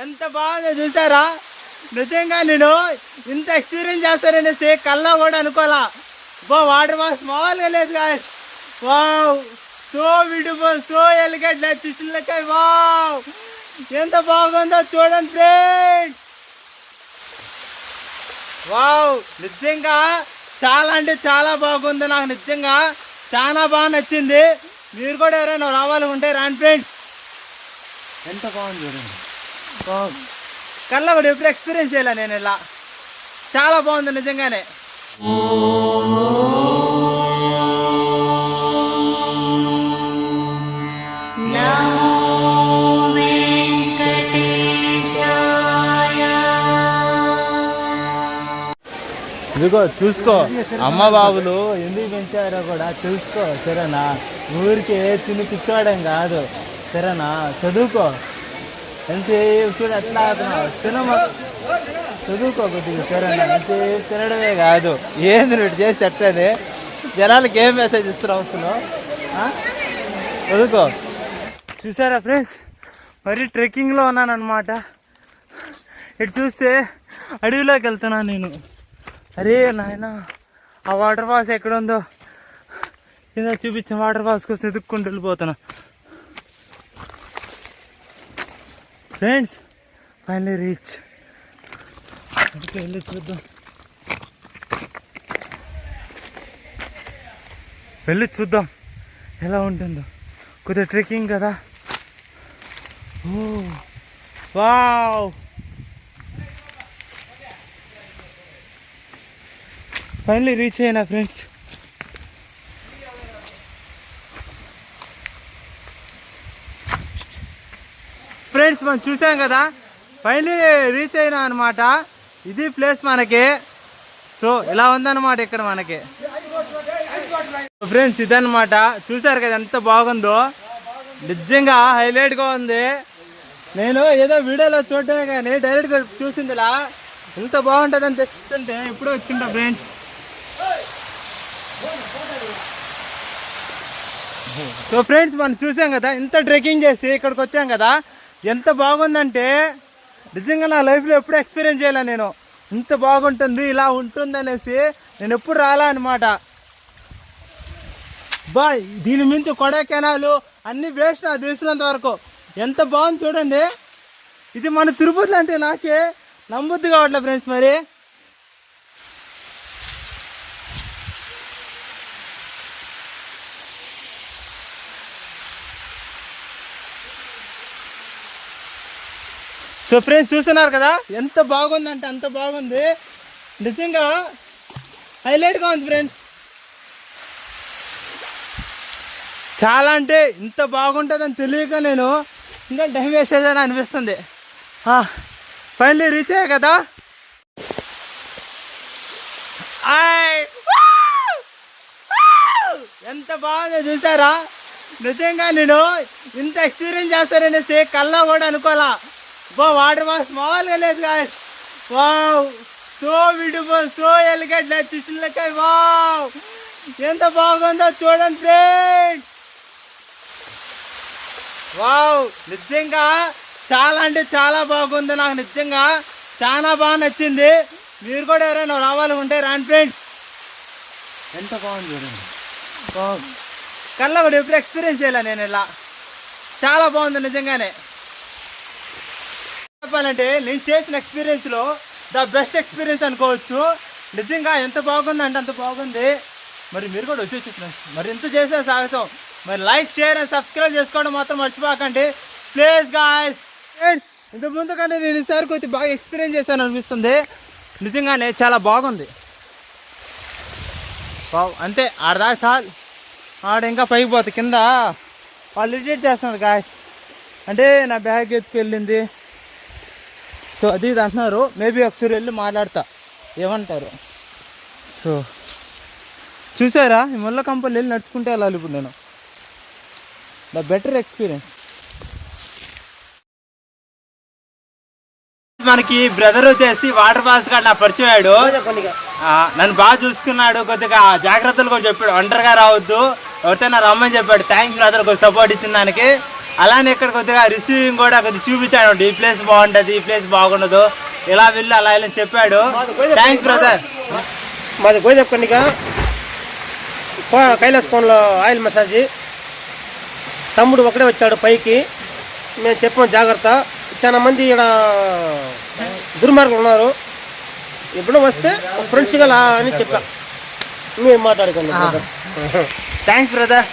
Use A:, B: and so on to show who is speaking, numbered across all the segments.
A: ఎంత బాగుందో చూసారా? నిజంగా నేను ఇంత ఎక్స్పీరియన్స్ చేస్తారనేసి కల్లా కూడా అనుకోవాలా. వాటర్ ఫాల్స్ మామూలుగా లేదు guys. Wow, so beautiful, so elegant, నా చూసినలకే వావ్ ఎంత బాగుందో చూడండి ఫ్రెండ్స్. వావ్, నిజంగా చాలా అంటే చాలా బాగుంది. నాకు నిజంగా చాలా బాగా నచ్చింది. మీరు కూడా ఎవరైనా రావాలనుకుంటే రాండి ఫ్రెండ్స్. ఎంత బాగుంది చూడండి. కల్లా కూడా ఎప్పుడు ఎక్స్పీరియన్స్ చేయాల నేను ఇలా. చాలా బాగుంది నిజంగానే. ఇదిగో చూసుకో, అమ్మ బాబులు ఎందుకు పెంచారో కూడా చూసుకో సరేనా. ఊరికే తిని కూర్చోవడం కాదు సరేనా. చదువుకో, ఎంతసేపు చూడు ఎట్లా ఆడుతున్నావు. చదువుకో కొద్దిగా సరేనా. ఎంతసేపు తినడమే కాదు, ఏంది నువ్వు చేసి చెప్పేది. జనాలకి ఏం మెసేజ్ ఇస్తున్నావు అసలు? చదువుకో. చూసారా ఫ్రెండ్స్, మరి ట్రెక్కింగ్లో ఉన్నాను అనమాట. ఇటు చూస్తే అడవిలోకి వెళ్తున్నాను నేను. అరే నాయన, ఆ వాటర్ ఫాల్స్ ఎక్కడ ఉందో కింద చూపించిన వాటర్ ఫాల్స్ కోసం ఎదుక్కుంటూ వెళ్ళిపోతున్నా ఫ్రెండ్స్. Finally reach. వెళ్ళి చూద్దాం, వెళ్ళి చూద్దాం ఎలా ఉంటుందో. కొద్దిగా ట్రెక్కింగ్ కదా. ఓ వావ్, ఫైనలీ రీచ్ అయినా ఫ్రెండ్స్. ఫ్రెండ్స్ మనం చూసాం కదా, ఫైనలీ రీచ్ అయినా అనమాట. ఇది ప్లేస్ మనకి. సో ఇలా ఉందన్నమాట ఇక్కడ మనకి. ఫ్రెండ్స్ ఇదన్నమాట, చూసారు కదా ఎంత బాగుందో. నిజంగా హైలైట్గా ఉంది. నేను ఏదో వీడియోలో చూడటమే కానీ డైరెక్ట్గా చూసిందిలా ఎంత బాగుంటుందని తెచ్చుంటే ఇప్పుడు వచ్చింటా ఫ్రెండ్స్. సో ఫ్రెండ్స్ మనం చూసాం కదా, ఇంత ట్రెక్కింగ్ చేసి ఇక్కడికి వచ్చాం కదా. ఎంత బాగుందంటే నిజంగా నా లైఫ్లో ఎప్పుడు ఎక్స్పీరియన్స్ చేయాల నేను. ఇంత బాగుంటుంది, ఇలా ఉంటుంది అనేసి నేను ఎప్పుడు రాలా అనమాట. దీని మించి కొడైకెనాల్ అన్నీ వేస్ట్ నాకు తెలిసినంత వరకు. ఎంత బాగుంది చూడండి. ఇది మన తిరుపతి అంటే నాకే నమ్మొద్దు కావట్లే ఫ్రెండ్స్. మరి సో ఫ్రెండ్స్ చూస్తున్నారు కదా ఎంత బాగుందంటే అంత బాగుంది. నిజంగా హైలైట్గా ఉంది ఫ్రెండ్స్. చాలా అంటే ఇంత బాగుంటుందని తెలియక నేను ఇంకా టైం వేస్ట్ చేయాలని అనిపిస్తుంది. ఫైనలీ రీచ్ అయ్యా కదా. ఎంత బాగుందో చూసారా? నిజంగా నేను ఇంత ఎక్స్పీరియన్స్ చేస్తారనేసి కల్లా కూడా అనుకోవాలా. వాటర్ ఫాల్స్ మామూలుగా లేదు guys. Wow, so beautiful, so elegant, నా చూసినలకే వావ్ ఎంత బాగుందో చూడండి ఫ్రెండ్స్. వావ్, నిజంగా చాలా అంటే చాలా బాగుంది. నాకు నిజంగా చాలా బాగా నచ్చింది. మీరు కూడా ఎవరైనా రావాలనుకుంటే రాండి ఫ్రెండ్స్. ఎంత బాగుంది చూడండి. కల్లా కూడా ఎప్పుడు ఎక్స్పీరియన్స్ చేయాల నేను ఇలా. చాలా బాగుంది నిజంగానే. చెప్పాలంటే నేను చేసిన ఎక్స్పీరియన్స్లో ద బెస్ట్ ఎక్స్పీరియన్స్ అనుకోవచ్చు. నిజంగా ఎంత బాగుంది అంటే అంత బాగుంది. మరి మీరు కూడా వచ్చేసి ఫ్రెండ్స్. మరి ఎంత చేసే సాగసం. మరి లైక్, షేర్ అండ్ సబ్స్క్రైబ్ చేసుకోవడం మాత్రం మర్చిపోకండి ప్లీజ్ గాయ్స్. ఫ్రెండ్స్ ఇంత ముందు కంటే నేను ఈసారి కొద్దిగా బాగా ఎక్స్పీరియన్స్ చేశాను అనిపిస్తుంది. నిజంగానే చాలా బాగుంది. అంతే ఆడదాకా చాలు. ఆడ ఇంకా పైకి పోతే కింద వాళ్ళు ఎడిట్ చేస్తున్నారు గాయ్స్. అంటే నా బ్యాగ్ ఎత్తుకెళ్ళింది. సో అది ఇది అంటున్నారు. మేబీ ఒకసారి వెళ్ళి మాట్లాడతా ఏమంటారు. సో చూసారా, ఈ ముళ్ళ కంపలు వెళ్ళి నడుచుకుంటే వెళ్ళాలి ఇప్పుడు నేను. The better experience. మనకి బ్రదర్ వచ్చేసి వాటర్ ఫాల్స్ కాడ నా పరిచయాడు. నన్ను బాగా చూసుకున్నాడు. కొద్దిగా జాగ్రత్తలు కూడా చెప్పాడు. ఒంటరిగా రావద్దు, ఎవరితో రమ్మని చెప్పాడు. థ్యాంక్స్ బ్రదర్, కొద్దిగా సపోర్ట్ ఇచ్చిన దానికి. అలానే ఇక్కడ కొద్దిగా రిసీవింగ్ కూడా కొద్దిగా చూపించాడు, ఈ ప్లేస్ బాగుంటుంది, ఈ ప్లేస్ బాగుండదు, ఇలా వెళ్ళి అలా ఇలా చెప్పాడు. Thanks brother.
B: మాది గోదెప్పనిక కైలాస్ కోన్లో ఆయిల్ మసాజ్. తమ్ముడు ఒకడే వచ్చాడు పైకి, మేము చెప్పాం జాగ్రత్త. చాలా మంది ఇక్కడ దుర్మార్గులు ఉన్నారు, ఎప్పుడో వస్తే ఫ్రెండ్స్గా అని చెప్పా. మీరు మాట్లాడుకోండి.
A: Thanks brother.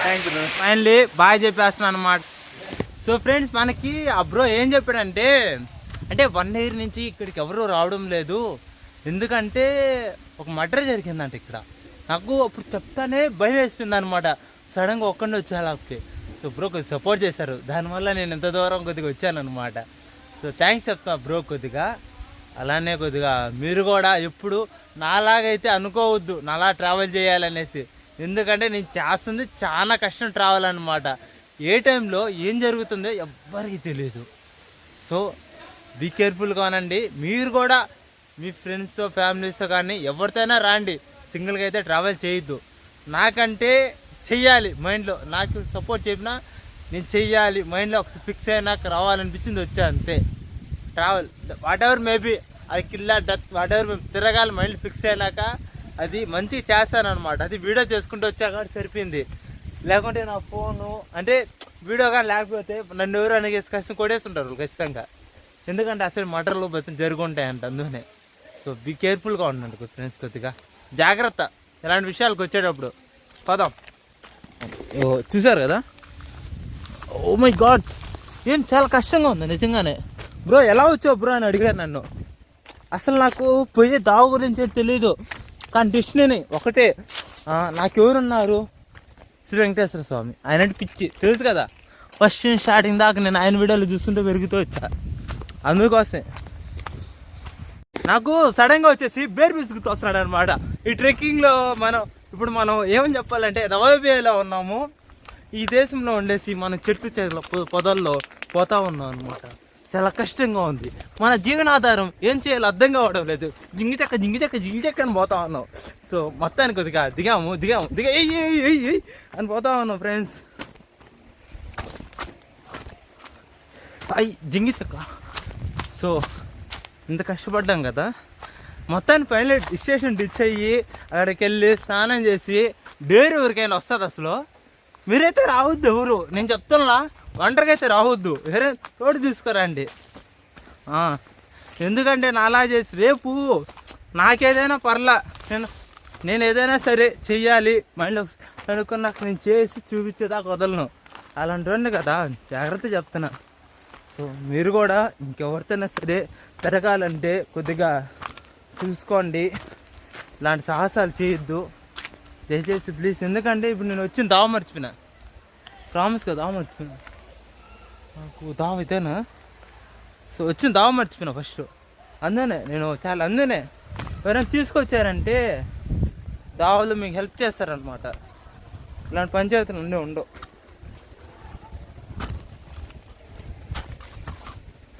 A: Thank you brother. Finally బాగా చెప్పేస్తున్నాను అన్నమాట. సో ఫ్రెండ్స్, మనకి ఆ బ్రో ఏం చెప్పాడంటే, అంటే 1 year నుంచి ఇక్కడికి ఎవరు రావడం లేదు, ఎందుకంటే ఒక మర్డర్ జరిగిందంట ఇక్కడ. నాకు అప్పుడు చెప్తానే భయం వేసిపోయింది అనమాట, సడన్గా ఒక్కడిని వచ్చేలాకి. సో బ్రో కొద్దిగా సపోర్ట్ చేశారు, దానివల్ల నేను ఎంత దూరం కొద్దిగా వచ్చానమాట. సో థ్యాంక్స్ చెప్తా బ్రో కొద్దిగా. అలానే కొద్దిగా మీరు కూడా ఎప్పుడు నాలాగైతే అనుకోవద్దు నాలా ట్రావెల్ చేయాలనేసి, ఎందుకంటే నేను చేస్తుంది చాలా కష్టం ట్రావెల్ అనమాట. ఏ టైంలో ఏం జరుగుతుందో ఎవ్వరికి తెలియదు. సో బీ కేర్ఫుల్గా అనండి. మీరు కూడా మీ ఫ్రెండ్స్తో ఫ్యామిలీస్తో కానీ ఎవరితోనైనా రాండి, సింగిల్గా అయితే ట్రావెల్ చేయొద్దు. నాకంటే చెయ్యాలి మైండ్లో, నాకు సపోర్ట్ చెప్పినా నేను చెయ్యాలి మైండ్లో ఒకసారి ఫిక్స్ అయినాక రావాలనిపించింది, వచ్చా అంతే. ట్రావెల్ వాట్ ఎవర్ మేబీ, అది కిల్లా డెత్ వాట్ ఎవర్ మేము తిరగాలి మైండ్ ఫిక్స్ అయినాక అది మంచిగా చేస్తానమాట. అది వీడియో చేసుకుంటూ వచ్చాక సరిపోయింది, లేకుంటే నా ఫోను అంటే వీడియో కానీ లేకపోతే నన్ను ఎవరు అనేసి కష్టం కొడేస్తుంటారు ఖచ్చితంగా, ఎందుకంటే అసలు మటర్లు బతులు జరుగుంటాయంట అందుకనే. సో బీ కేర్ఫుల్గా ఉండండి ఫ్రెండ్స్, కొద్దిగా జాగ్రత్త ఇలాంటి విషయాలకు వచ్చేటప్పుడు. పదాం. ఓ చూసారు కదా, ఓ మై గాడ్, ఏం చాలా కష్టంగా ఉంది నిజంగానే. బ్రో ఎలా వచ్చావు బ్రో అని అడిగారు నన్ను. అసలు నాకు పోయే దావ గురించి తెలీదు, కానీ డెస్టినీ ఒకటే, నాకెవరున్నారు, శ్రీ వెంకటేశ్వర స్వామి, ఆయన పిచ్చి తెలుసు కదా. ఫస్ట్ స్టార్టింగ్ దాకా నేను ఆయన వీడియోలు చూస్తుంటే పెరుగుతూ వచ్చా, అందుకోసమే నాకు సడన్గా వచ్చేసి బేర్ బిసుకుతూ వస్తున్నాడు అనమాట. ఈ ట్రెక్కింగ్లో ఇప్పుడు మనం ఏమని చెప్పాలంటే నవోబియాలో ఉన్నాము, ఈ దేశంలో ఉండేసి మనం చెట్టు పొదల్లో పోతా ఉన్నాం అనమాట. చాలా కష్టంగా ఉంది, మన జీవనాధారం ఏం చేయాలో అర్థం కావడం లేదు, జింగిచక్క అని పోతా ఉన్నాం. సో మొత్తానికి కొద్దిగా దిగాము అని పోతా ఉన్నాం ఫ్రెండ్స్. జింగిచక్క. సో ఇంత కష్టపడ్డాం కదా, మొత్తాన్ని ఫైనల్ స్టేషన్ డిచ్ అయ్యి అక్కడికి వెళ్ళి స్నానం చేసి డేరు ఎవరికైనా వస్తుంది. అసలు మీరైతే రావద్దు ఎవరు, నేను చెప్తున్నా ఒంటరిగా అయితే రావద్దు, వేరే తోడు తీసుకురండి. ఎందుకంటే నా అలా చేసి రేపు నాకేదైనా పర్లా, నేను ఏదైనా సరే చెయ్యాలి మైండ్లో అనుకున్నాక నేను చేసి చూపించేదాకా వదలను, అలాంటివన్నీ కదా, జాగ్రత్త చెప్తున్నా. సో మీరు కూడా ఇంకెవరితోనైనా సరే తిరగాలంటే కొద్దిగా చూసుకోండి, ఇలాంటి సాహసాలు చేయొద్దు దయచేసి ప్లీజ్. ఎందుకంటే ఇప్పుడు నేను వచ్చిన దావ మర్చిపోయినా, ప్రామిస్గా దావ మర్చిపోయినా, నాకు దావ ఇదేనా. సో వచ్చిన దావ మర్చిపోయినా ఫస్ట్, అందునే నేను చాలా అందునే ఎవరైనా తీసుకొచ్చారంటే దావలు మీకు హెల్ప్ చేస్తారనమాట, ఇలాంటి పంచాయతీలు ఉండవు.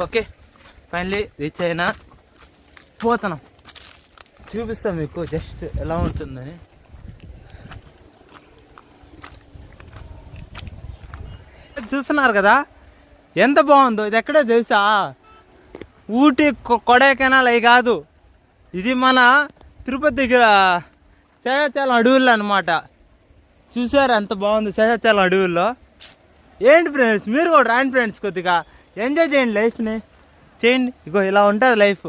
A: ఓకే ఫైనలీ రీచ్ అయినా, పోతున్నాం, చూపిస్తాం మీకు జస్ట్ ఎలా ఉంటుందని. చూస్తున్నారు కదా ఎంత బాగుందో, ఇది ఎక్కడో తెలుసా, ఊటీ కొడైకెనాల్ అవి కాదు, ఇది మన తిరుపతి దగ్గర శేషాచలం అడవుల్లో అనమాట. చూసారు ఎంత బాగుంది శేషాచలం అడవుల్లో. ఏంటి ఫ్రెండ్స్, మీరు కూడా రాండి ఫ్రెండ్స్, కొద్దిగా ఎంజాయ్ చేయండి, లైఫ్ని చేయండి. ఇగో ఇలా ఉంటుంది లైఫ్,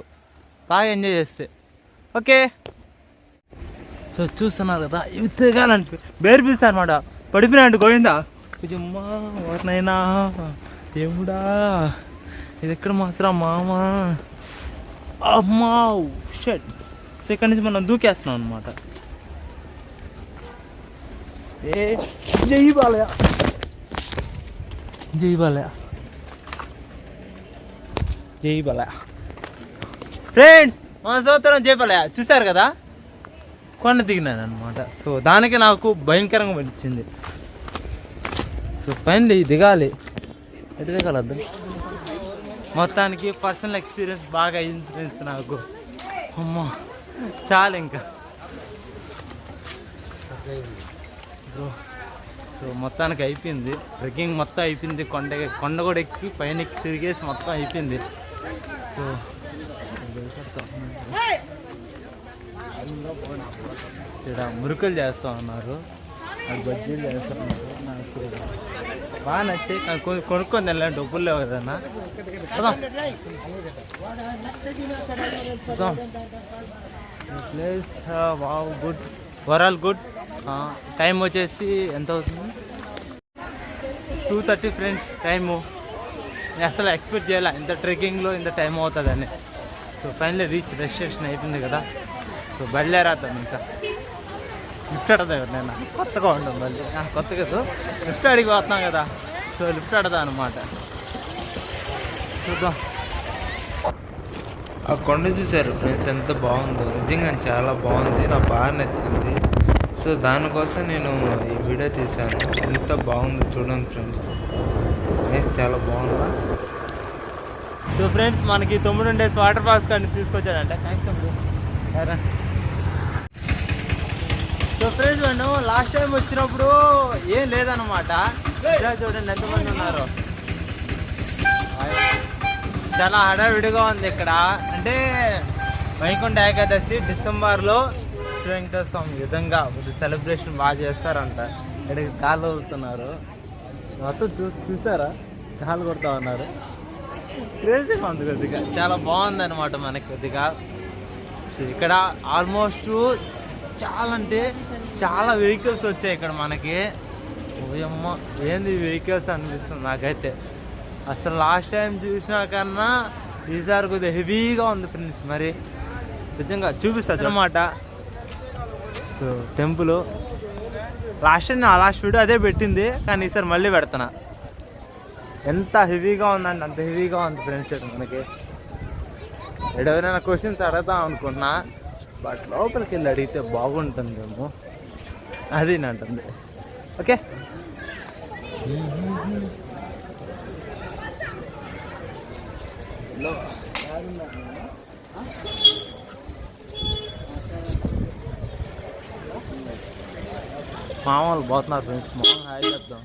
A: బాగా ఎంజాయ్ చేస్తే. ఓకే సో చూస్తున్నారు కదా, ఇవి తిరగాలంటే బేర్ పీస్ అనమాట, పడిపోయినట్టు గోయిందా కొంచెమ్మా ఎవరినైనా దేవుడా, ఇది ఎక్కడ మాసరా మామ, అమ్మా షట్. సో ఇక్కడి నుంచి మనం దూకేస్తున్నాం అనమాట. జై బాలయ్య, జై బాలయ్య, జై బాలయ్య ఫ్రెండ్స్, మన సోదరం జై బాలయ్య. చూసారు కదా కొండ దిగినాను అనమాట. సో దానికి నాకు భయంకరంగా వచ్చింది. సో ఫైనలీ దిగాలి, ఎటు దిగాలద్దు. మొత్తానికి పర్సనల్ ఎక్స్పీరియన్స్ బాగా అయింది ఫ్రెండ్స్ నాకు. అమ్మా చాలు ఇంకా. సో మొత్తానికి అయిపోయింది, ట్రెక్కింగ్ మొత్తం అయిపోయింది. కొండ కూడా ఎక్కి పైన ఎక్కి తిరిగేసి మొత్తం అయిపోయింది. సో ఇక్కడ మురుకులు చేస్తూ ఉన్నారు, అది బజ్జీలు చేస్తూ ఉన్నారు. నాకు బాగా నచ్చాయి, కానీ కొనుక్కొని వెళ్ళండి, డబ్బులు లేవు ఏదన్నా. Place wow, good, overall good. Time వచ్చేసి ఎంత అవుతుంది? 2:30 ఫ్రెండ్స్ టైము. నేను అసలు ఎక్స్పెక్ట్ చేయాలి ఇంత ట్రెక్కింగ్లో ఇంత టైం అవుతుందని. సో ఫైనల్లీ రీచ్ డెస్టినేషన్ అయిపోయింది కదా. సో బయలుదేరాతాను ఇంకా. లిఫ్ట్ అడదా నేను కొత్తగా ఉంటుంది మళ్ళీ, కొత్త కదా లిఫ్ట్ అడిగి పోతున్నాం కదా. సో లిఫ్ట్ అడదా అనమాట. చూద్దాం.
C: ఆ కొండ చూసారు ఫ్రెండ్స్, ఎంత బాగుందో, నిజంగా చాలా బాగుంది, నాకు బాగా నచ్చింది. సో దానికోసం నేను ఈ వీడియో తీశాను. ఎంత బాగుందో చూడండి ఫ్రెండ్స్, చాలా బాగుందా.
A: సో ఫ్రెండ్స్ మనకి 9 డేస్ వాటర్ ఫాల్స్ కానీ తీసుకొచ్చాడంట. థ్యాంక్స్ అండి. సో ఫ్రెండ్స్ నేను లాస్ట్ టైం వచ్చినప్పుడు ఏం లేదన్నమాట. చూడండి ఎంతమంది ఉన్నారు, చాలా హడావిడిగా ఉంది ఇక్కడ. అంటే వైకుంఠ ఏకాదశి డిసెంబర్లో శ్రీ వెంకటేశ్వర స్వామి విధంగా సెలబ్రేషన్ బాగా చేస్తారంట. ఇక్కడికి కాలు అవుతున్నారు మొత్తం చూసారా, కాలు కొడుతూ ఉన్నారు. క్రేజీగా ఉంది కొద్దిగా, చాలా బాగుంది అనమాట మనకి కొద్దిగా. సో ఇక్కడ ఆల్మోస్ట్ చాలా అంటే చాలా వెహికల్స్ వచ్చాయి ఇక్కడ మనకి. ఓయమ్మ ఏంది వెహికల్స్ అనిపిస్తుంది నాకైతే. అసలు లాస్ట్ టైం చూసినా కన్నా ఈసారి కొద్దిగా హెవీగా ఉంది ఫ్రెండ్స్. మరి నిజంగా చూపిస్తుంది అన్నమాట. So temple last time last video అదే పెట్టింది, కానీ ఈసారి మళ్ళీ పెడుతున్నా. ఎంత హెవీగా ఉందండి, అంత హెవీగా ఉంది ఫ్రెండ్స్ మనకి. ఎవరైనా క్వశ్చన్స్ అడుగుతాం అనుకున్నా, బట్ లోపలికి వెళ్ళి అడిగితే బాగుంటుందేమో అది అంటుంది. ఓకే మామూలు పోతున్నారు ఫ్రెండ్స్, మామూలు హాయ్ చెప్తాం.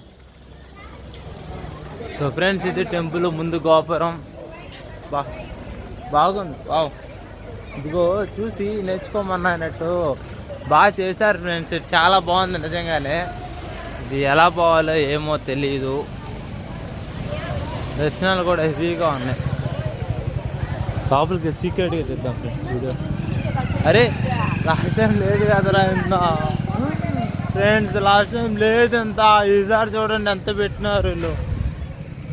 A: సో ఫ్రెండ్స్ ఇది టెంపుల్ ముందు గోపురం బాగుంది. వావ్, ఇదిగో చూసి నేర్చుకోమన్నట్టు బాగా చేశారు ఫ్రెండ్స్, చాలా బాగుంది నిజంగానే. ఇది ఎలా పోవాలో ఏమో తెలీదు. దర్శనాలు కూడా హెవీగా ఉన్నాయి. లోపలికి సీక్రెట్గా తెద్దాం ఫ్రెండ్స్ వీడియో. అరే లాస్ట్ టైం లేదు కదరా ఎంత ఫ్రెండ్స్, లాస్ట్ టైం లేదు ఎంత, ఈసారి చూడండి ఎంత పెట్టినారు వీళ్ళు.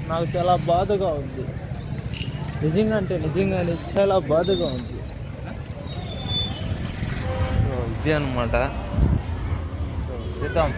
A: నాకు చాలా బాధగా ఉంది నిజంగా, అంటే నిజంగానే చాలా బాధగా ఉంది. ఇది అనమాట. సో చూద్దాం.